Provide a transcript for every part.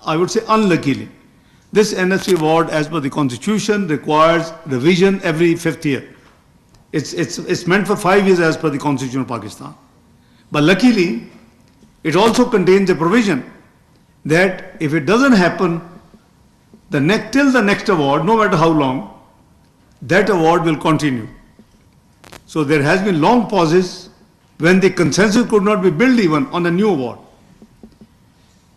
I would say unluckily, this NFC award, as per the constitution, requires revision every 5th year. It's meant for 5 years as per the constitution of Pakistan. But luckily, it also contains a provision that if it doesn't happen, till the next award, no matter how long, that award will continue. So there has been long pauses when the consensus could not be built even on a new award.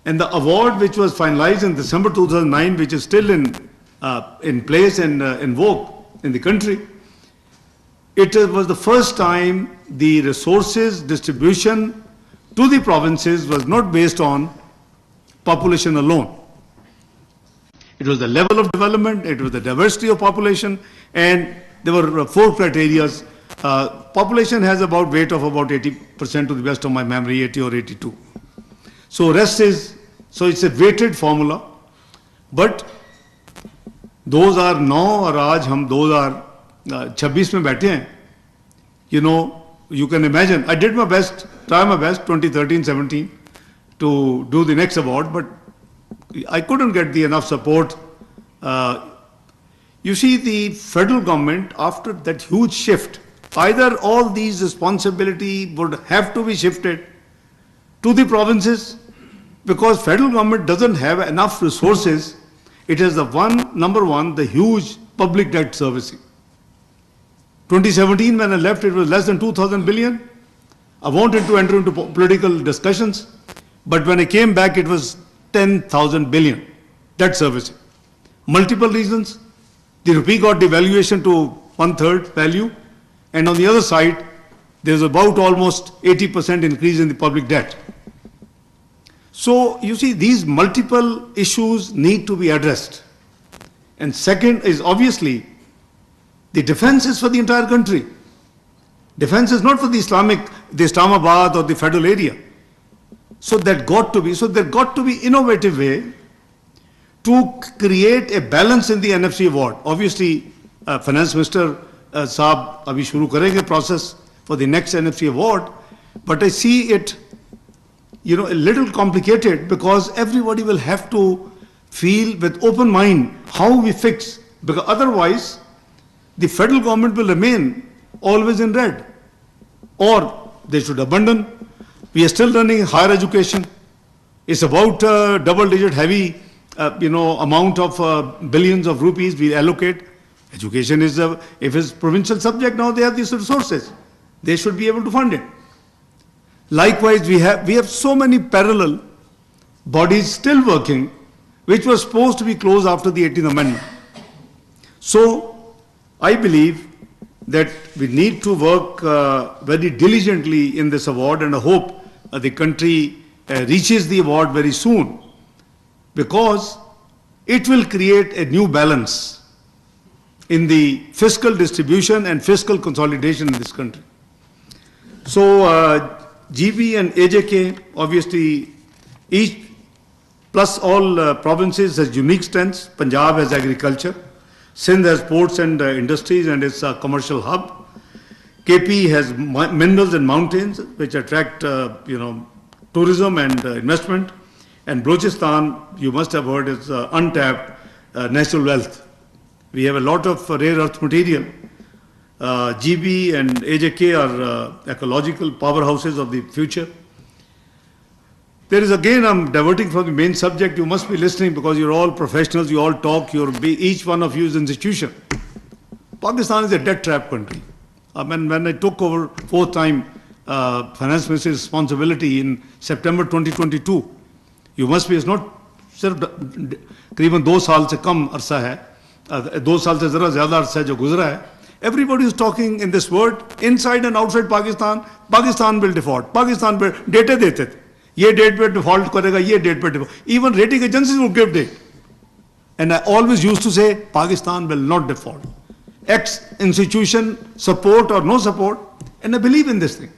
And the award which was finalized in December 2009, which is still in place and in vogue in the country, it was the first time the resources distribution to the provinces was not based on population alone. It was the level of development, it was the diversity of population, and there were 4 criteria. Population has about weight of about 80% to the best of my memory, 80 or 82. So rest is, so it's a weighted formula, but those are now और आज हम 2026 में बैठे हैं. You can imagine, I did my best, try my best, 2013-17 to do the next award, but I couldn't get enough support. You see, the federal government, after that huge shift, either all these responsibility would have to be shifted to the provinces, because federal government doesn't have enough resources. It has number one, the huge public debt servicing. 2017, when I left, it was less than 2,000 billion. I wanted to enter into political discussions, but when I came back, it was 10,000 billion debt servicing. Multiple reasons. The rupee got devaluation to 1/3 value, and on the other side, there's about almost 80% increase in the public debt. So you see, these multiple issues need to be addressed. And second is obviously, the defense is for the entire country. Defense is not for the Islamabad or the federal area. So there got to be innovative way to create a balance in the NFC award. Obviously, Finance Minister Saab abhi shuru karenge process for the next NFC award, but I see it a little complicated, because everybody will have to feel with open mind how we fix, because otherwise the federal government will remain always in red, or they should abandon. We are still running higher education. It's about double-digit heavy, amount of billions of rupees we allocate. Education is, if it's provincial subject, now they have these resources. They should be able to fund it. Likewise, we have so many parallel bodies still working, which was supposed to be closed after the 18th Amendment. So, I believe that we need to work very diligently in this award, and I hope the country reaches the award very soon, because it will create a new balance in the fiscal distribution and fiscal consolidation in this country. So, GB and AJK, obviously, each plus all provinces has unique strengths. Punjab has agriculture, Sindh has ports and industries and it's a commercial hub. KP has minerals and mountains which attract tourism and investment. And Balochistan, you must have heard, is untapped natural wealth. We have a lot of rare earth material. GB and AJK are ecological powerhouses of the future. There is, again, I'm diverting from the main subject. You must be listening because you're all professionals, you all talk, each one of you is an institution. Pakistan is a debt trap country. When I took over 4th time finance minister's responsibility in September 2022, you must be, it's not सिर्फ करीबन 2 साल से कम अरसा है, 2 साल से ज़रा ज़्यादा अरसा है जो गुजरा है. Everybody is talking in this word, inside and outside Pakistan, Pakistan will default. Pakistan will data देते थे, ये डेट पे डिफॉल्ट करेगा, ये डेट पे default. Even rating agencies will give date. And I always used to say, Pakistan will not default. X institution, support or no support, and I believe in this thing.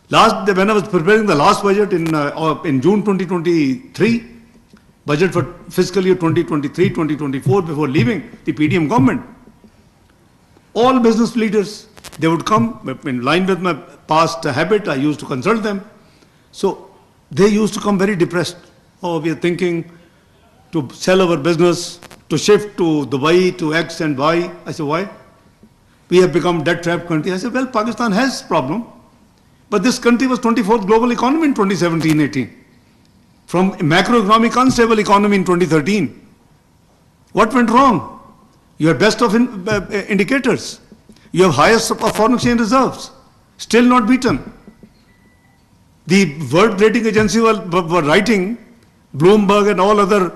When I was preparing the last budget in June 2023, budget for fiscal year 2023-2024, before leaving the PDM government, all business leaders, they would come in line with my past habit. I used to consult them. So they used to come very depressed. Oh, we are thinking to sell our business, to shift to Dubai, to X and Y. I said, why? We have become debt-trapped country. I said, well, Pakistan has problem. But this country was 24th global economy in 2017-18. From macroeconomic unstable economy in 2013. What went wrong? You have best of indicators. You have highest of foreign exchange reserves. Still not beaten. The world rating agency were writing, Bloomberg and all other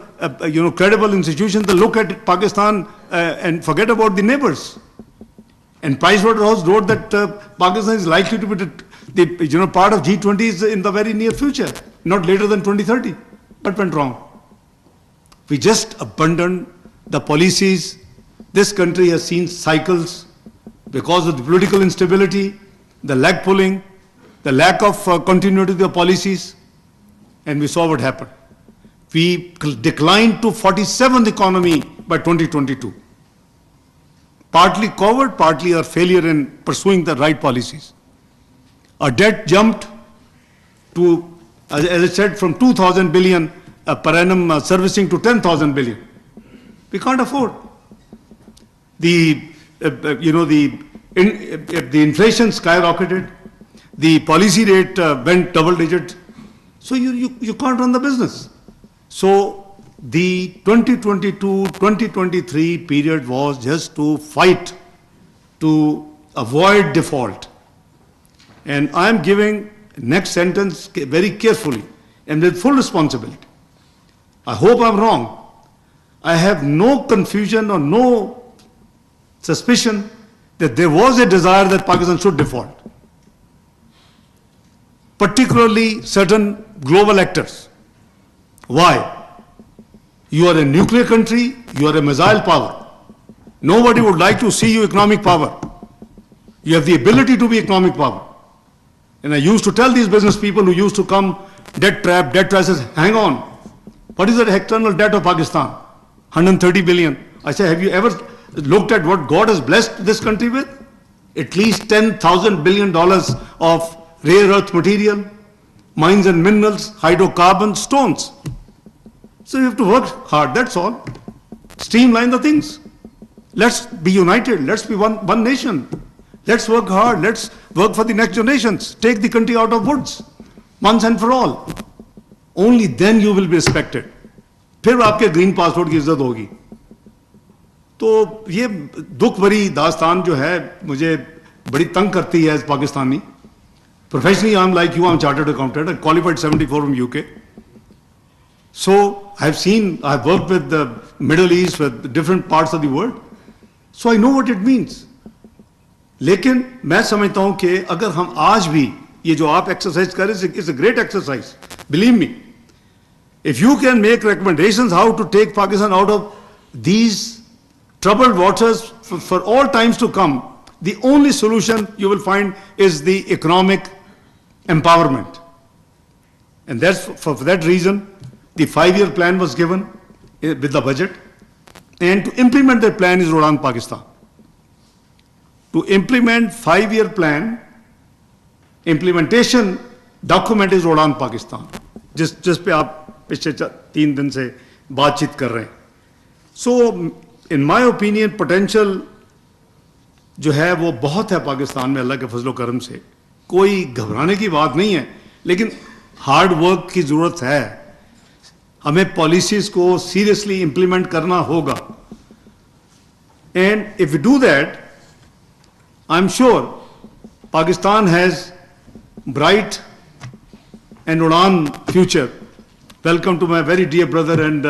credible institutions, they look at Pakistan and forget about the neighbors. And Pricewaterhouse wrote that Pakistan is likely to be the part of G20s in the very near future, not later than 2030. What went wrong? We just abandoned the policies. This country has seen cycles because of the political instability, the leg pulling, the lack of continuity of the policies, and we saw what happened. We declined to 47th economy by 2022. Partly coward, partly our failure in pursuing the right policies. Our debt jumped to, as I said, from 2,000 billion per annum servicing to 10,000 billion. We can't afford. The inflation skyrocketed. The policy rate went double digit. So you can't run the business. So the 2022-2023 period was just to fight to avoid default. And I am giving next sentence very carefully and with full responsibility. I hope I'm wrong. I have no confusion or no suspicion that there was a desire that Pakistan should default. Particularly certain global actors. Why? You are a nuclear country, you are a missile power. Nobody would like to see you economic power. You have the ability to be economic power. And I used to tell these business people who used to come debt trap, I says, hang on. What is the external debt of Pakistan? 130 billion. I say, have you ever looked at what God has blessed this country with? At least $10,000 billion of rare earth material, mines and minerals, hydrocarbons, stones. So you have to work hard, that's all. Streamline the things. Let's be united, let's be one nation. Let's work hard, let's work for the next generations. Take the country out of woods, once and for all. Only then you will be respected. फिर आपके green passport की इज्जत होगी. तो ये दुख भरी दास्तान जो है मुझे बड़ी तंग करती है as Pakistani. Professionally, I'm like you, I'm chartered accountant. I qualified 74 from UK. So I've worked with the Middle East, with different parts of the world. So I know what it means. लेकिन मैं समझता हूं कि अगर हम आज भी ये जो आप एक्सरसाइज करें, it's a great exercise. Believe me. If you can make recommendations how to take Pakistan out of these troubled waters for all times to come, the only solution you will find is the economic empowerment. And that's for that reason, the 5-year plan was given with the budget. And to implement that plan is Udaan Pakistan. To implement 5-year plan, implementation document is Udaan Pakistan. जिस पे आप पिछले 3 दिन से बातचीत कर रहे हैं. So, in my opinion, potential जो है वो बहुत है पाकिस्तान में अल्लाह के फजलो करम से. कोई घबराने की बात नहीं है, लेकिन हार्ड वर्क की जरूरत है. हमें पॉलिसीज को सीरियसली इंप्लीमेंट करना होगा. And if you do that, I am sure Pakistan has bright and Udaan future. Welcome to my very dear brother and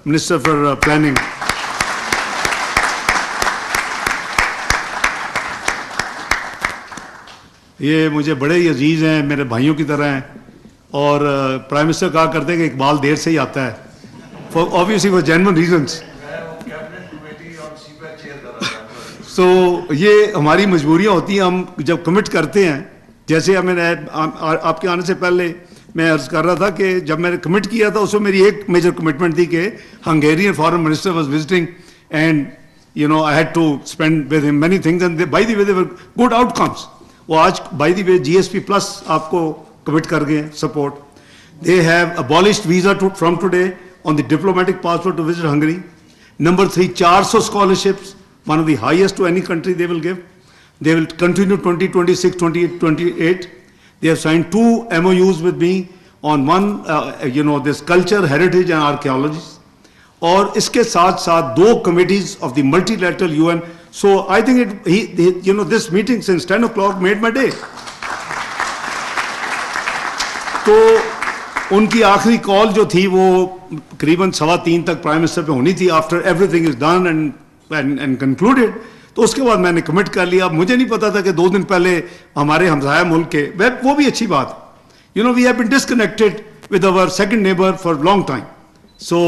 Minister for Planning. ये मुझे बड़े ही अजीज हैं, मेरे भाइयों की तरह हैं. और प्राइम मिनिस्टर कहा करते हैं कि इकबाल देर से ही आता है, for obviously for genuine reasons. So ये हमारी मजबूरियाँ होती हैं. हम जब कमिट करते हैं, जैसे मैंने आपके आने से पहले मैं अर्ज कर रहा था कि जब मैंने कमिट किया था उसमें मेरी एक मेजर कमिटमेंट थी कि Hungarian foreign minister was visiting and I had to spend with him many things and by the way they were good outcomes. वो आज बाय द वे GSP+ आपको कमिट कर गए support. They have abolished visa from today on the diplomatic passport to visit Hungary. Number 3, 400 scholarships, one of the highest to any country they will give. They will continue 2026, 2028. They have signed 2 MOUs with me on one, this culture, heritage and archaeology. और इसके साथ साथ 2 committees of the multilateral UN. So I think this meeting since 10 o'clock made my day. तो उनकी आखिरी call जो थी वो करीबन 2:15 तक प्राइम मिनिस्टर पे होनी थी, after everything is done and concluded. तो उसके बाद मैंने कमिट कर लिया. मुझे नहीं पता था कि 2 दिन पहले हमारे हमसाया मुल्क के, वो भी अच्छी बात. We have been disconnected with our second neighbour for long time. So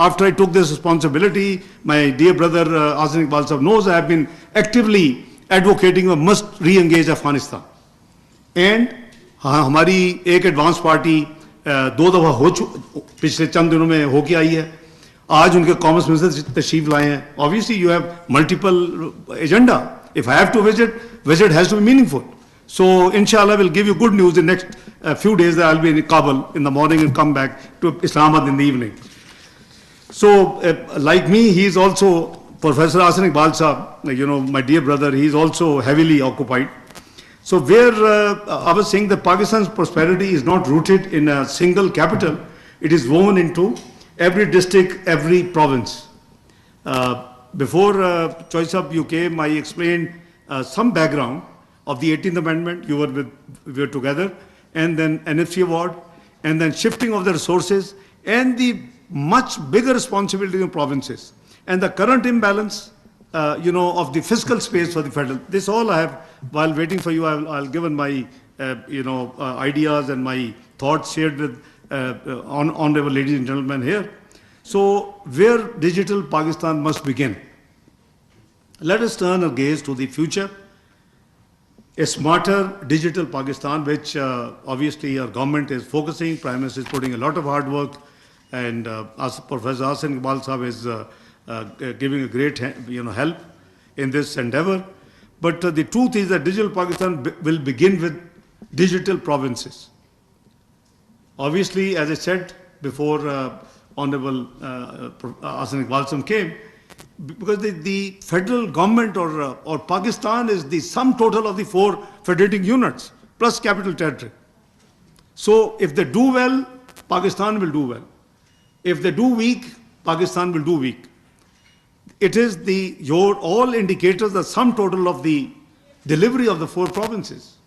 after I took this responsibility, my dear brother Ahsan Iqbal Sahab knows I have been actively advocating a must re-engage Afghanistan. And हमारी एक advance party 2 दफ़ा पिछले चंद दिनों में होके आई है. आज उनके कॉमर्स मिनिस्टर तशरीफ लाए हैं. Obviously you have multiple agenda. If I have to visit has to be meaningful. So inshallah we'll give you good news in the next few days. That I'll be in Kabul in the morning and come back to Islamabad in the evening. So, like me, he is also, Professor Ahsan Iqbal Sahab, my dear brother, he is also heavily occupied. So, where I was saying that Pakistan's prosperity is not rooted in a single capital, it is woven into every district, every province. Before Choice Up you came, I explained some background of the 18th Amendment. We were together, and then NFC award, and then shifting of the resources, and the much bigger responsibility in provinces, and the current imbalance, of the fiscal space for the federal. This all I have, while waiting for you, I'll given my, ideas and my thoughts shared with honorable ladies and gentlemen here. So, where digital Pakistan must begin? Let us turn our gaze to the future. A smarter digital Pakistan, which obviously our government is focusing, Prime Minister is putting a lot of hard work, and Professor Ahsan Iqbal Sahab is giving a great help in this endeavor. But the truth is that digital Pakistan will begin with digital provinces. Obviously, as I said before, Honorable Ahsan Iqbal Sahab came, because the federal government or Pakistan is the sum total of the 4 federating units plus capital territory. So if they do well, Pakistan will do well. If they do weak, Pakistan will do weak. It is all indicators, the sum total of the delivery of the 4 provinces.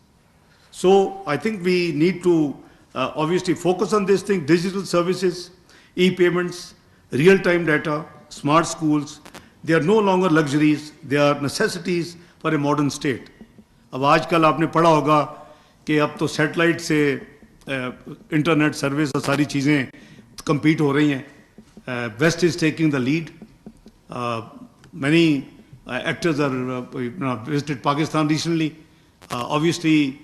So I think we need to obviously focus on this thing: digital services, e-payments, real-time data, smart schools. They are no longer luxuries, they are necessities for a modern state. अब आजकल आपने पढ़ा होगा कि अब तो satellite से internet service और सारी चीज़ें compete हो रही हैं. West is taking the lead. Many actors are visited Pakistan recently. Obviously,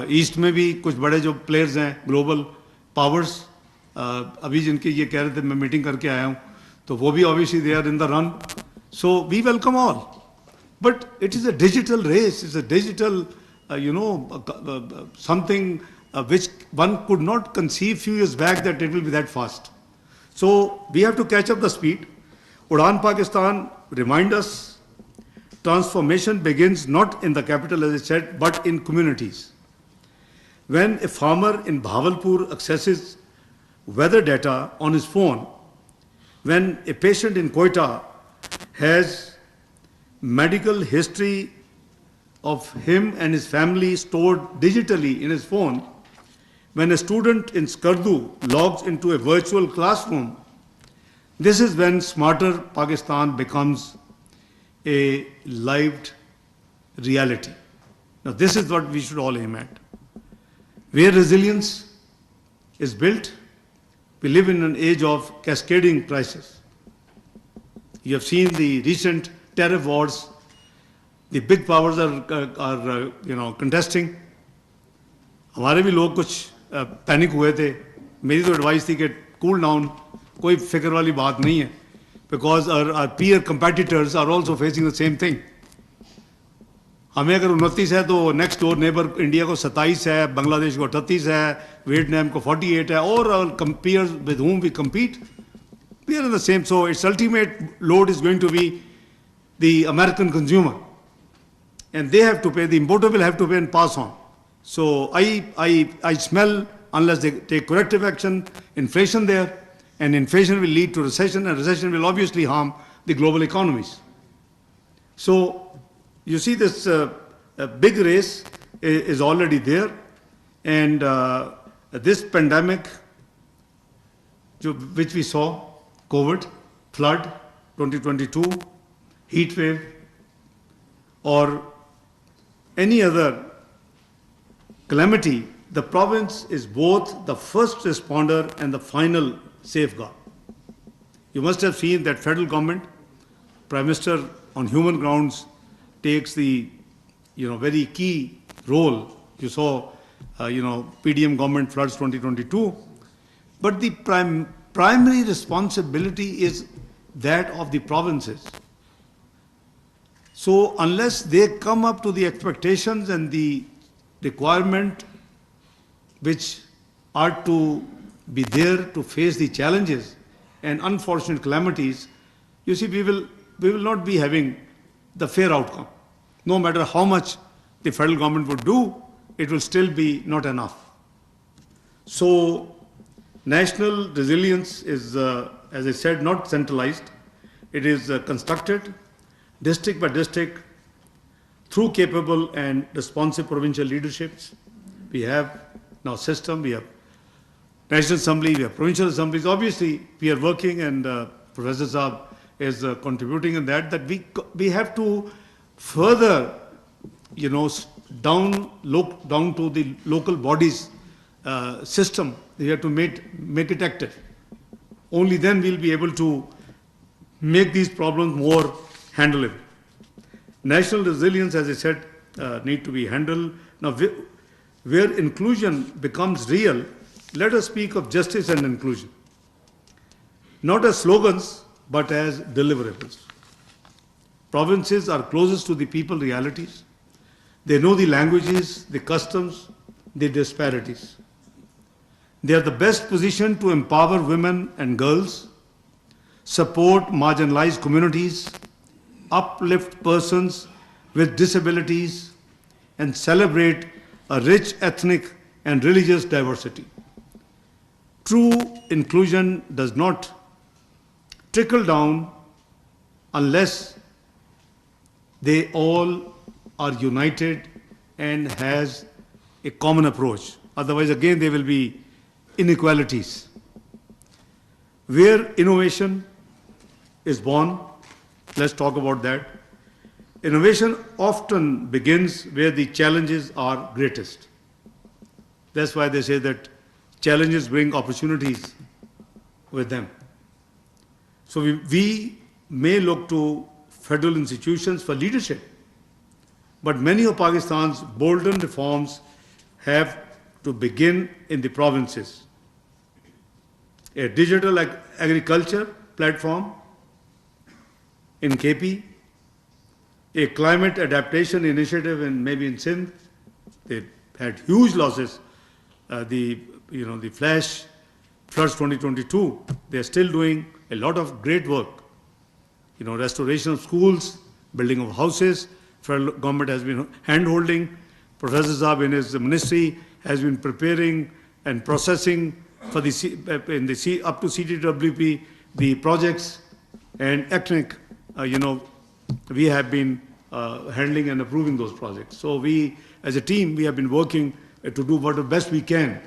East में भी कुछ बड़े जो players हैं, global powers. अभी जिनकी ये कह रहे थे मैं मीटिंग करके आया हूँ, तो वो भी obviously they are in the run. So we welcome all. But it is a digital race. It's a digital, something which one could not conceive few years back that it will be that fast. So we have to catch up the speed. Udaan Pakistan remind us, transformation begins not in the capital, as I said, but in communities. When a farmer in Bahawalpur accesses weather data on his phone, when a patient in Quetta has medical history of him and his family stored digitally in his phone, when a student in Skardu logs into a virtual classroom, this is when smarter Pakistan becomes a lived reality. Now this is what we should all aim at. Where resilience is built, we live in an age of cascading crisis. You have seen the recent tariff wars. The big powers are contesting. हमारे भी लोग कुछ panic हुए थे. मेरी तो advice थी कि कूल डाउन, कोई फिक्र वाली बात नहीं है, because our peer competitors are also facing the same thing. हमें अगर 29 है तो नेक्स्ट डोर नेबर इंडिया को 27 है, बांग्लादेश को 38 है, वियतनाम को 48 है, और peers with whom we compete, we are in the same. So its ultimate load is going to be the American consumer, and they have to pay. The importer will have to pay and pass on. So I smell, unless they take corrective action, inflation there, and inflation will lead to recession, and recession will obviously harm the global economies. So you see this big race is already there, and this pandemic which we saw, COVID, flood, 2022, heat wave, or any other calamity, the province is both the first responder and the final safeguard. You must have seen that federal government, Prime Minister on human grounds takes the very key role. You saw PDM government floods 2022, but the primary responsibility is that of the provinces. So unless they come up to the expectations and the requirement which are to be there to face the challenges and unfortunate calamities, you see, we will not be having the fair outcome. No matter how much the federal government would do, it will still be not enough. So national resilience is, as I said, not centralized. It is constructed district by district through capable and responsive provincial leaderships. We have now system, we have National Assembly, we have provincial assemblies. Obviously, we are working, and Professor Saab is contributing in that we have to further, down to the local bodies system. We have to make it active. Only then we'll be able to make these problems more handleable. National resilience, as I said, need to be handled. Now, where inclusion becomes real, let us speak of justice and inclusion. Not as slogans, but as deliverables. Provinces are closest to the people realities. They know the languages, the customs, the disparities. They are the best positioned to empower women and girls, support marginalized communities, uplift persons with disabilities, and celebrate a rich ethnic and religious diversity. True inclusion does not trickle down unless they all are united and has a common approach. Otherwise, again, there will be inequalities. Where innovation is born, let's talk about that. Innovation often begins where the challenges are greatest. That's why they say that challenges bring opportunities with them. So we may look to federal institutions for leadership, but many of Pakistan's bolder reforms have to begin in the provinces. A digital agriculture platform in KP, a climate adaptation initiative maybe in Sindh. They had huge losses. The flash floods 2022. They are still doing a lot of great work. Restoration of schools, building of houses. Federal government has been hand-holding. Professor Saab in his ministry has been preparing and processing for up to CTWP the projects, and ethnic, we have been handling and approving those projects. So we, as a team, we have been working to do what the best we can.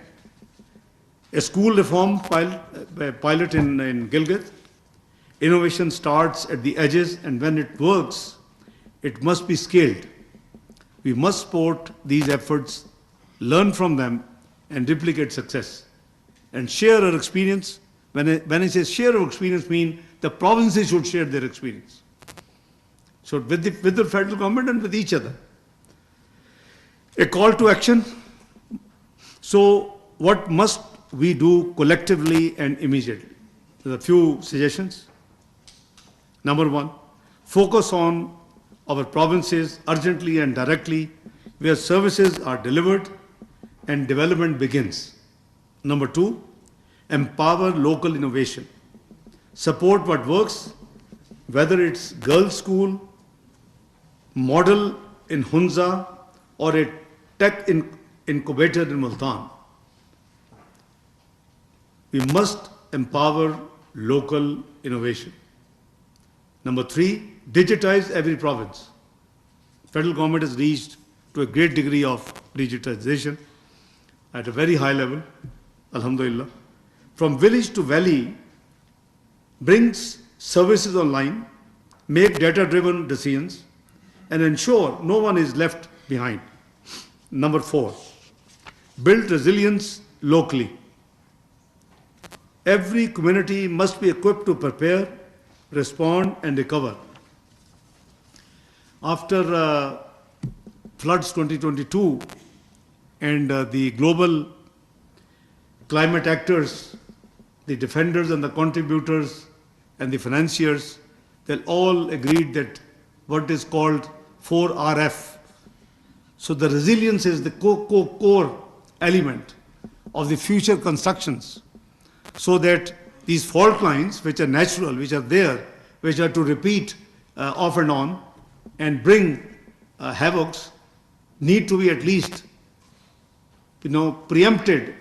A school reform pilot in Gilgit. Innovation starts at the edges, and when it works, it must be scaled. We must support these efforts, learn from them, and replicate success. And share our experience. When I say share our experience, mean the provinces should share their experience. So with the federal government and with each other. A call to action. So what must we do collectively and immediately? There are a few suggestions. Number one, focus on our provinces urgently and directly, where services are delivered and development begins. Number 2, empower local innovation. Support what works, whether it's girls' school, model in Hunza, or a tech incubator in Multan. We must empower local innovation. Number 3, digitize every province. Federal government has reached to a great degree of digitization at a very high level, alhamdulillah. From village to valley, brings services online, make data-driven decisions, and ensure no one is left behind. Number 4, build resilience locally. Every community must be equipped to prepare, respond, and recover. After floods 2022 and the global climate actors, the defenders and the contributors and the financiers, they all agreed that what is called 4RF. So the resilience is the core element of the future constructions, so that these fault lines, which are natural, which are there, which are to repeat off and on and bring havocs, need to be at least, preempted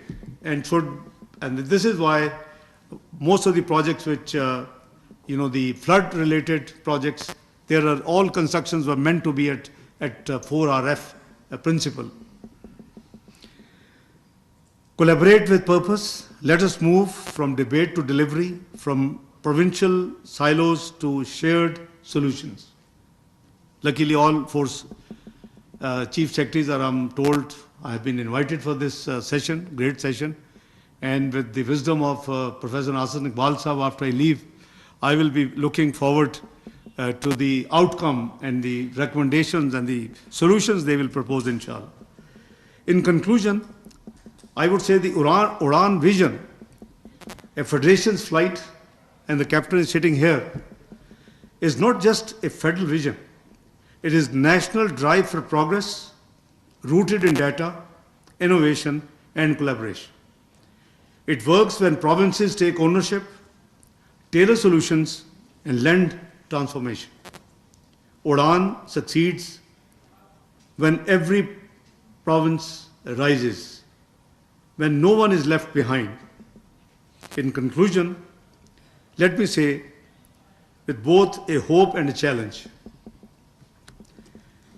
and should. And this is why most of the projects which, the flood-related projects, there are all constructions were meant to be at 4RF principle. Collaborate with purpose. Let us move from debate to delivery, from provincial silos to shared solutions. Luckily, all 4 chief secretaries are, I'm told, I have been invited for this session, great session. And with the wisdom of Professor Hassan Iqbal Sahab, after I leave, I will be looking forward to the outcome and the recommendations and the solutions they will propose, inshallah. In conclusion, I would say the Udan vision, a federation's flight, and the captain is sitting here, is not just a federal vision. It is national drive for progress, rooted in data, innovation, and collaboration. It works when provinces take ownership, tailor solutions, and lend transformation. Udan succeeds when every province rises, when no one is left behind. In conclusion, let me say, with both a hope and a challenge,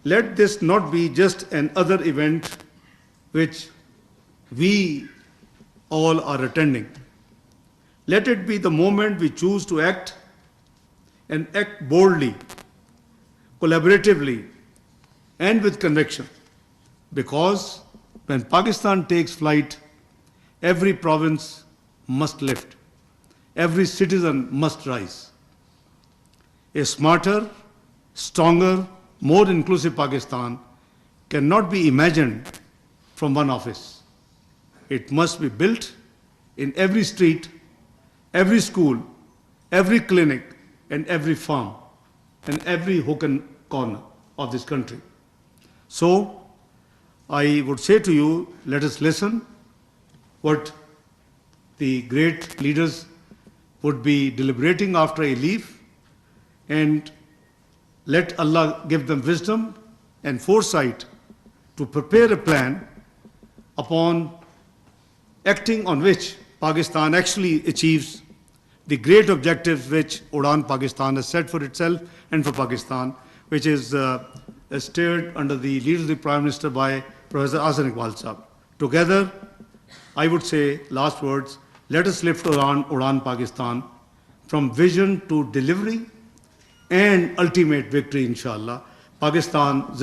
let this not be just another event which we all are attending. Let it be the moment we choose to act, and act boldly, collaboratively, and with conviction. Because when Pakistan takes flight, every province must lift, every citizen must rise. A smarter, stronger, more inclusive Pakistan cannot be imagined from one office. It must be built in every street, every school, every clinic, and every farm, and every hook and corner of this country. So, I would say to you, let us listen what the great leaders would be deliberating after I leave, and let Allah give them wisdom and foresight to prepare a plan upon acting on which Pakistan actually achieves the great objectives which Udan Pakistan has set for itself and for Pakistan, which is steered under the leadership of the Prime Minister by Professor Hassan Iqbal Sahab. Together, I would say, last words, let us lift Udan Pakistan from vision to delivery and ultimate victory, inshallah. Pakistan